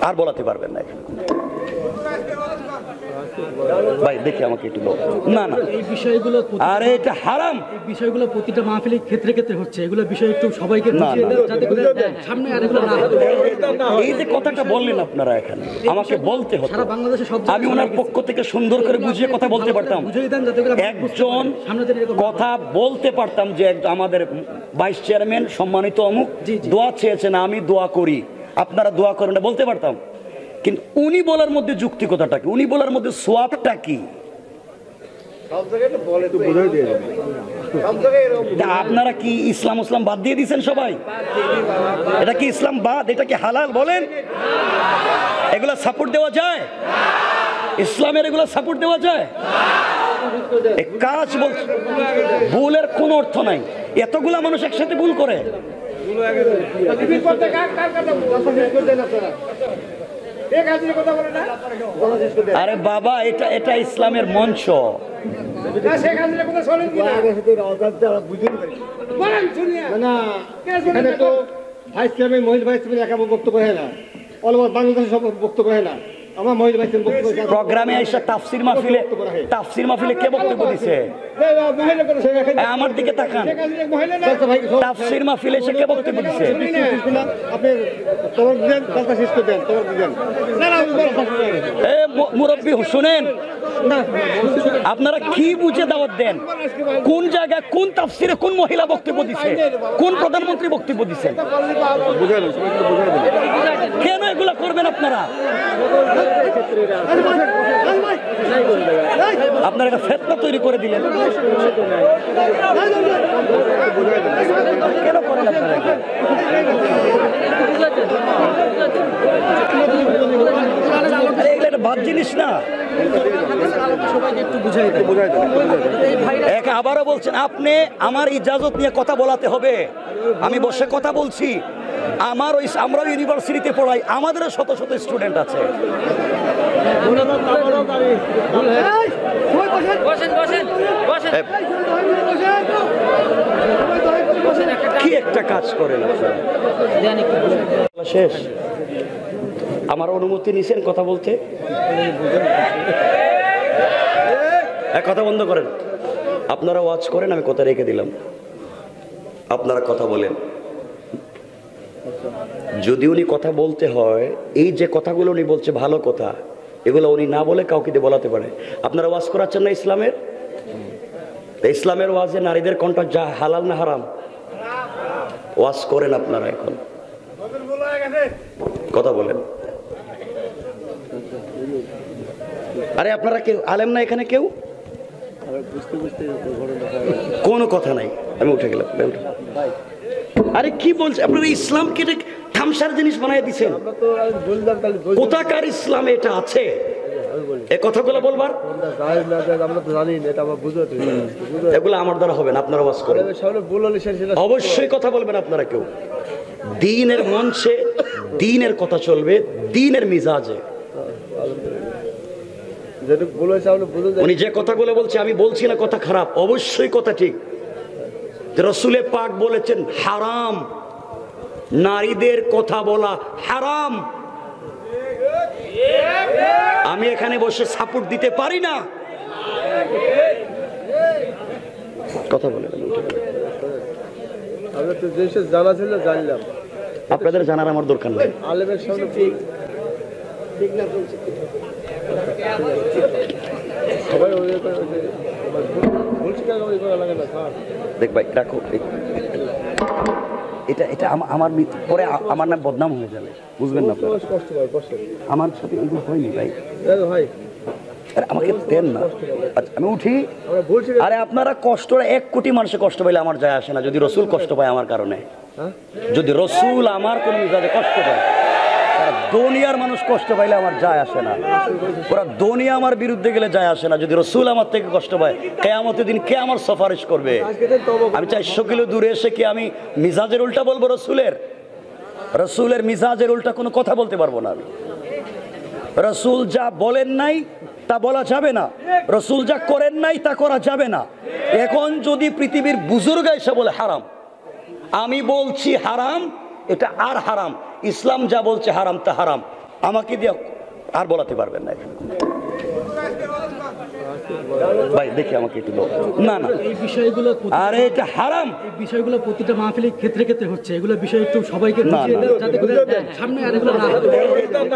আর বলাতে পারবেন না এখানে। ভাই দেখি আমাকে একটু বল। না না এই বিষয়গুলো আরে এটা হারাম। এই বিষয়গুলো প্রতিটা মাহফিলের ক্ষেত্রে ক্ষেত্রে হচ্ছে, এগুলো বিষয় একটু সবাইকে বুঝিয়ে দেন যাতে করে সামনে আর এগুলো না হয়। এই যে কথাটা বললেন আপনারা এখানে আমাকে বলতে হতো, সারা বাংলাদেশে সব আমি ওনার পক্ষ থেকে সুন্দর করে বুঝিয়ে কথা বলতে পারতাম। বুঝিয়ে দেন যাতে করে একজন সামনে যেন এরকম কথা বলতে পারতাম যে আমাদের ভাইস চেয়ারম্যান সম্মানিত অমুক জি, জি। দোয়া চেয়েছেন, আমি দোয়া করি, আপনারা দোয়া করেন না, বলতে পারতাম। কিন্তু উনি বলার মধ্যে যুক্তিকতাটা কি, উনি বলার মধ্যে সোয়াবটা কি? তা আপনারা কি ইসলাম বাদ দিয়ে দিচ্ছেন সবাই? এটা কি ইসলাম বাদ? এটা কি হালাল? বলেন। এগুলা সাপোর্ট দেওয়া যায়? ইসলামের এগুলা সাপোর্ট দেওয়া যায়? কাজ বলছে ভুলের কোন অর্থ নাই। এতগুলা মানুষ একসাথে ভুল করে। আরে বাবা, এটা ইসলামের মঞ্চ। বক্তব্য হয় না, বাংলাদেশের সব বক্তব্য হয় না। আমার মহিলা ভাই প্রোগ্রামে আইসা তাফসির মাহফিলে কে বক্তব্য দিছে? আমার দিকে তাকান। তাফসির মাহফিলে এসে কে বক্তব্য দিছে? আপনি তোমার দিলেন, কথা শেষ করে দেন, তোমার দিলেন। মুরব্বী শুনেন, আপনারা কি বুঝে দাওয়াত দেন? কোন জায়গায় কোন তাফসিরে কোন মহিলা বক্তব্য দিছে, কোন প্রধানমন্ত্রী বক্তব্য দিছে? কেন এগুলা করবেন আপনারা? আপনারা একটা ফেতনা তৈরি করে দিলেন। কেন করেন আপনারা? এগুলো একটা বাদ জিনিস না। আবারও বলছেন আপনি আমার ইজাজত নিয়ে কথা বলাতে হবে। আমি বসে কথা বলছি, আমরাও ইউনিভার্সিটিতে পড়াই, আমাদেরও শত শত স্টুডেন্ট আছে। কি একটা কাজ করেন শেষ। আমার অনুমতি নিছেন কথা বলতে? কথা বন্ধ করেন। আপনারা ওয়াচ করেন, আমি কথা রেখে দিলাম। আপনারা কথা বলেন। যদি উনি কথা বলতে হয়, এই যে কথাগুলো উনি বলছে ভালো কথা, এগুলো উনি না বলে কাউকে দিয়ে বলাতে পারে। আপনারা ওয়াজ করাচ্ছেন না ইসলামের? ইসলামের ওয়াজে নারীদের কণ্ঠ যা হালাল না হারাম? ওয়াজ করেন আপনারা, এখন কথা বলেন। আরে আপনারা কেউ আলেম না এখানে? কেউ কোনো কথা নাই, আমি উঠে গেলাম। আরে কি বলছে আপনারা? ইসলামকে থামসার জিনিস বানাই দিচ্ছেন। কোথাকার ইসলামে এটা আছে? এই কথাগুলো বলবার এগুলো আমার দ্বারা হবে না। আপনারা ওয়াজ করেন, অবশ্যই কথা বলবেন আপনারা। কেউ দ্বীনের মঞ্চে দ্বীনের কথা চলবে, দ্বীনের মিজাজে। উনি যে কথাগুলো বলছে, আমি বলছি না কথা খারাপ, অবশ্যই কথা ঠিক। রাসূলে পাক বলেছেন হারাম, নারীদের কথা বলা হারাম। আমি এখানে বসে সাপোর্ট দিতে পারি না। কথা বলে জানা ছিল, জানলাম। আপনাদের জানার আমার দরকার নেই। আলেমের সামনে ঠিক না বলছে সবাই বলছি লাগে না। দেখ ভাই, রাখো এটা আমার পরে আমার নাম বদনাম হয়ে যাবে, বুঝবেন না? আমার সাথে এগুলো হয়নি ভাই, আমাকে দেন না। আচ্ছা আমি উঠি। আরে আপনারা কষ্টটা 1 কোটি মানুষের কষ্ট পাইলে আমার যায় আসে না। যদি রসুল কষ্ট পায় আমার কারণে, যদি রসুল আমার কোন মিজাজে কষ্ট পায়, দুনিয়ার মানুষ কষ্ট পাইলে আমার যায় আসে না। ওরা দুনিয়া আমার বিরুদ্ধে গেলে যায় আসে না। যদি রসুল আমার থেকে কষ্ট পায়, কিয়ামতের দিন কে আমার সুপারিশ করবে? আমি 400 কিলো দূরে এসে কি আমি মিজাজের উল্টা বলবো? রসুলের মিজাজের উল্টা কোনো কথা বলতে পারবো না আমি। রসুল যা বলেন নাই তা বলা যাবে না, রসুল যা করেন নাই তা করা যাবে না। এখন যদি পৃথিবীর বুজুর্গ এসে বলে হারাম, আমি বলছি হারাম, এটা আর হারাম। ইসলাম যা বলছে হারাম তা হারাম, আমাকে দিয়ে আর বলাতে পারবেন না এখানে। ভাই দেখি আমাকে একটু দাও। না না, এই বিষয়গুলো আরে এটা হারাম। এই বিষয়গুলো প্রতিটা মাহফিলে ক্ষেত্রে ক্ষেত্রে হচ্ছে, এগুলো বিষয় একটু সবাইকে বুঝিয়ে দেন যাতে করে সামনে আর এগুলো না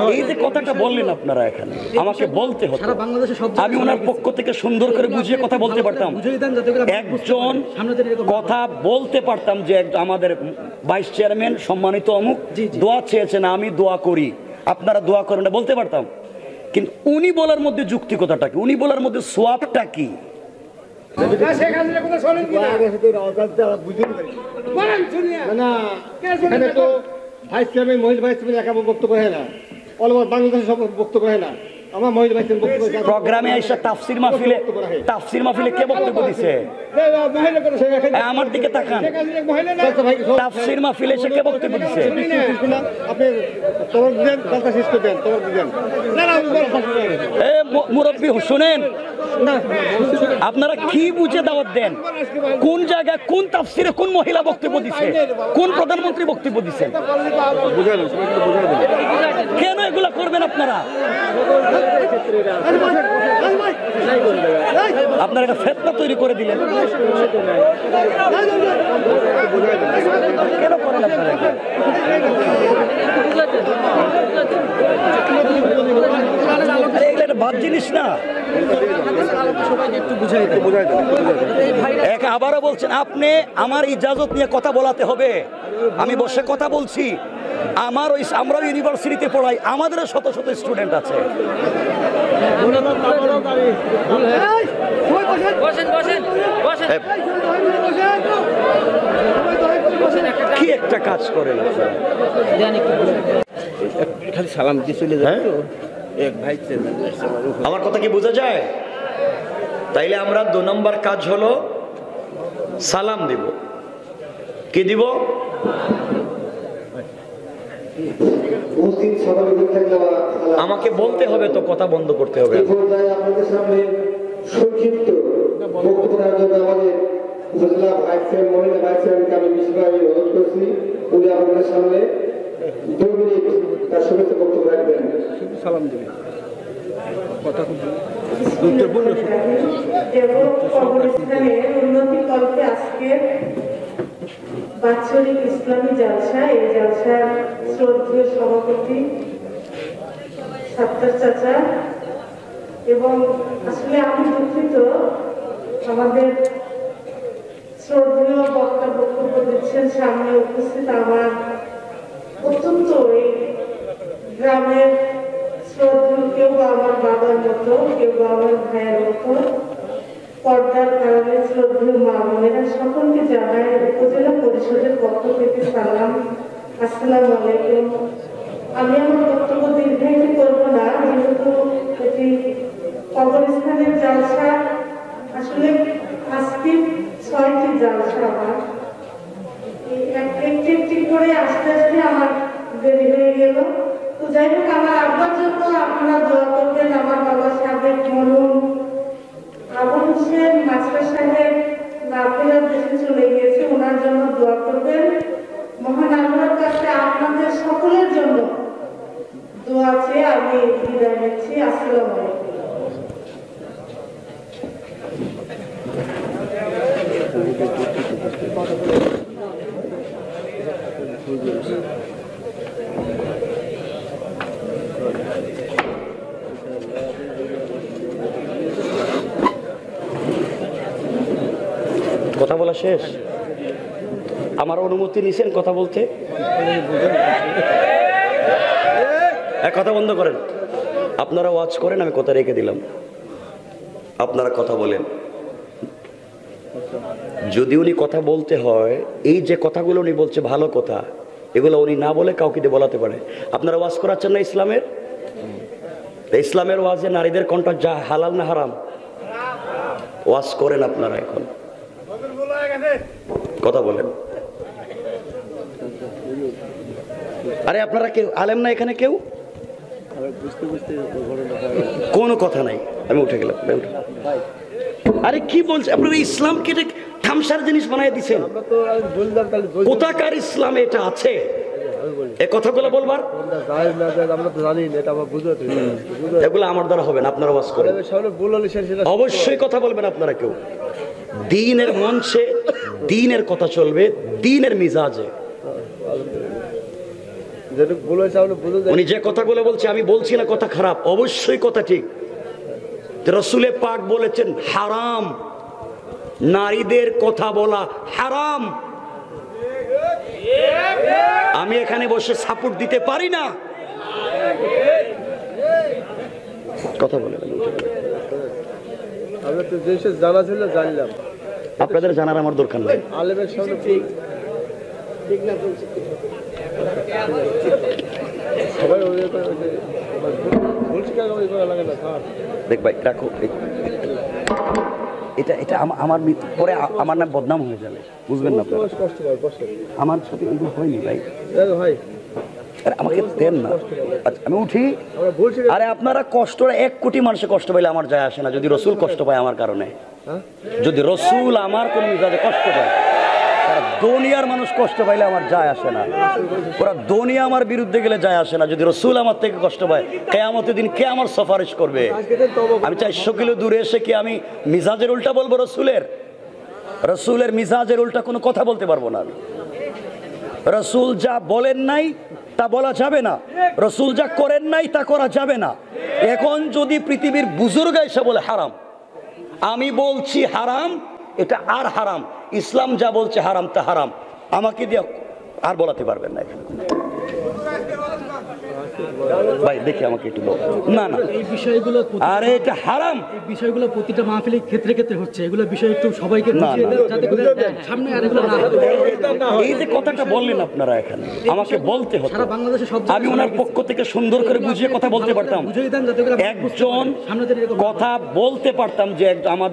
হয়। এই যে কথাটা বললেন আপনারা এখানে, আমাকে বলতে হতো, সারা বাংলাদেশে সব আমি ওনার পক্ষ থেকে সুন্দর করে বুঝিয়ে কথা বলতে পারতাম। বুঝিয়ে দেন যাতে করে একজন সামনে থেকে এরকম কথা বলতে পারতাম যে আমাদের ভাইস চেয়ারম্যান সম্মানিত অমুক জি, জি। দোয়া চেয়েছেন, আমি দোয়া করি, আপনারা দোয়া করেন, না বলতে পারতাম। কিন্তু উনি বলার মধ্যে যুক্তিকতাটা কি, উনি বলার মধ্যে সোয়াবটা কি? না এখানে তো ভাইস চেয়ারম্যান মহিলা ভাইস চেয়ারম্যান একা বক্তব্য হয় না, অল ওভার বাংলাদেশে সব বক্তব্য হয় না। আমার মহিলা ভাইস চেয়ারম্যান বক্তব্য প্রোগ্রামে এসে তাফসির মাহফিলে কে বক্তব্য দিছে? আমার দিকে তাকান। তাফসির মাহফিলে এসে কে বক্তব্য দিছে? আপনি তরফ দেন, কথা শেষ করে দেন, তরফ দেন। না না এ মুরব্বী শুনেন, আপনারা কি বুঝে দাওয়াত দেন? কোন জায়গায় কোন তাফসিরে কোন মহিলা বক্তব্য দিছে, কোন প্রধানমন্ত্রী বক্তব্য দিচ্ছেন? কেন এগুলা করবেন আপনারা? আপনারা একটা ফেতনা তৈরি করে দিলেন। কেন করেন আপনারা এটা? আরে এগুলো একটা বাদ জিনিস না। এক আবারও বলছেন, আপনি আমার ইজাজত নিয়ে কথা বলাতে হবে। আমি বসে কথা বলছি, আমরাও ইউনিভার্সিটিতে পড়াই, আমাদেরও শত শত স্টুডেন্ট আছে। কি একটা কাজ করেন আপনারা? খালি সালাম দিয়ে চলে যায় তো এক ভাই আমার কথা কি বোঝা যায়? তাইলে আমরা 2 নম্বর কাজ হলো সালাম দিব। কি দিব? আমাকে বলতে হবে তো, কথা বন্ধ করতে হবে। আপনাদের সামনে সংক্ষিপ্ত বক্তব্য রাখার জন্য আমাদের উপজেলা ভাইস চেয়ারম্যান, মহিলা ভাইস চেয়ারম্যানকে আমি বিশেষভাবে অনুরোধ করছি, উনি আপনাদের সামনে 2 মিনিট তার শুভেচ্ছা বক্তব্য রাখবেন। সালাম দেবে কথা খুব গুরুত্বপূর্ণ। কবরস্থানের উন্নতি কল্পে আজকে বাৎসরিক ইসলামী জালসা, এই জালসার শ্রদ্ধেয় সভাপতি সাত্তার চাচা, এবং আসলে আমি দুঃখিত আমাদের শ্রদ্ধেয় বক্তা বক্তব্য দিচ্ছেন, সামনে উপস্থিত আমার অত্যন্ত এই গ্রামের শ্রদ্ধেয়, কেউ বা আমার বাবার মতো, কেউ বা আমার ভাইয়ের মতো, পর্দার কারণে শ্রদ্ধেয় মা বোনেরা সকলকে জানায় উপজেলা পরিষদের পক্ষ থেকে সালাম, আসসালামু আলাইকুম। আমি আমার বক্তব্য দীর্ঘায়িত করবো না, যেহেতু এটি কবরস্থানের জালসা, আসলে আজকে 6টি জালসা আমার, একটি একটি করে আস্তে আস্তে আমার দেরি হয়ে গেল। তো যাই হোক, আমার আব্বার জন্য আপনারা দোয়া করবেন। আমার বাবা সাবেক মরহুম আবু হোসেন মাস্টার সাহেব নাফেরার দেশে চলে গিয়েছে, ওনার জন্য দোয়া করবেন। মহান আল্লাহর কাছে আপনাদের সকলের জন্য দোয়া চেয়ে আমি বিদায় নিচ্ছি। আসসালামু আলাইকুম। কথা বলা শেষ? আমার অনুমতি নিছেন কথা বলতে? কথা বন্ধ করেন। আপনারা ওয়াচ করেন, আমি কথা রেখে দিলাম। আপনারা কথা বলেন। যদি উনি কথা বলতে হয়, এই যে কথাগুলো উনি বলছে ভালো কথা, এগুলো উনি না বলে কাউকে দিয়ে বলাতে পারে। আপনারা ওয়াজ করাচ্ছেন না ইসলামের? ইসলামের ওয়াজে নারীদের কন্ট্যাক্ট যা হালাল না হারাম? ওয়াজ করেন আপনারা, এখন কথা বলেন। আরে আপনারা কেউ আলেম না এখানে? কেউ কোনো কথা নাই, আমি উঠে গেলাম। আরে কি বলছে আপনারা? ইসলামকে থামসার জিনিস বানাই দিচ্ছেন। কোথাকার ইসলাম এটা আছে? এই কথাগুলো বলবার জায়েজ না জায়েজ আমরা তো জানি না, এটা আমরা বুঝতে এগুলো আমার দ্বারা হবে না, আপনারা ওয়াজ করেন। সামনে ভুল হলে সেটা অবশ্যই কথা বলবেন আপনারা কেউ। দ্বীনের মঞ্চে দ্বীনের কথা চলবে, দ্বীনের মিজাজে। যেটুকু ভুল হয়েছে আমরা বুঝতে উনি যে কথাগুলো বলছে, আমি বলছি না কথা খারাপ, অবশ্যই কথা ঠিক। রসুলে পাক বলেছেন হারাম, নারীদের কথা বলা হারাম। আমি এখানে বসে সাপোর্ট দিতে পারি না। কথা বলে আমরা তো যে জানা ছিল জানলাম, আপনাদের জানার আমার দরকার নেই। আলেমের সামনে ঠিক ঠিক না বলছি সবাই ভুল স্বীকার করা লাগে না স্যার। দেখ ভাই রাখো, এটা এটা আমার পরে আমার নাম বদনাম হয়ে যাবে, বুঝবেন না আপনারা। কষ্ট পাই বসে আমার সাথে কিন্তু হয়নি ভাই, ভাই আরে আমাকে দেন না। আচ্ছা আমি উঠি। আমরা ভুল স্বীকার আরে আপনারা কষ্টটা 1 কোটি মানুষের কষ্ট পাইলে আমার যায় আসে না, যদি রসুল কষ্ট পায় আমার কারণে। যদি রসুল আমার কোন মিজাজে কষ্ট পায়, সারা দুনিয়ার মানুষ কষ্ট পাইলে আমার যায় আসে না। ওরা দুনিয়া আমার বিরুদ্ধে গেলে যায় আসে না। যদি রসুল আমার থেকে কষ্ট পায়, কিয়ামতের দিন কে আমার সুপারিশ করবে? আমি 400 কিলো দূরে এসে কি আমি মিজাজের উল্টা বলবো? রসুলের মিজাজের উল্টা কোনো কথা বলতে পারবো না আমি। রসুল যা বলেন নাই তা বলা যাবে না, রসুল যা করেন নাই তা করা যাবে না। এখন যদি পৃথিবীর বুজুর্গ এসে বলে হারাম, আমি বলছি হারাম, এটা আর হারাম, ইসলাম যা বলছে হারাম তা হারাম, আমাকে দিয়ে আর বলাতে পারবেন না এখানে। ভাই দেখি আমাকে একটু বল। না না, এই বিষয়গুলো আরে এটা হারাম। এই বিষয়গুলো প্রতিটা মাহফিলের ক্ষেত্রে ক্ষেত্রে হচ্ছে, এগুলো বিষয় একটু সবাইকে বুঝিয়ে দেন, যাতে করে সামনে আর এগুলো না হয়। এই যে কথাটা বললেন আপনারা এখানে, আমাকে বলতে হতো। সারা বাংলাদেশে সব আমি ওনার পক্ষ থেকে সুন্দর করে বুঝিয়ে কথা বলতে পারতাম। বুঝিয়ে দেন যাতে করে একজন সামনে দিন এরকম কথা বলতে পারতাম যে আমাদের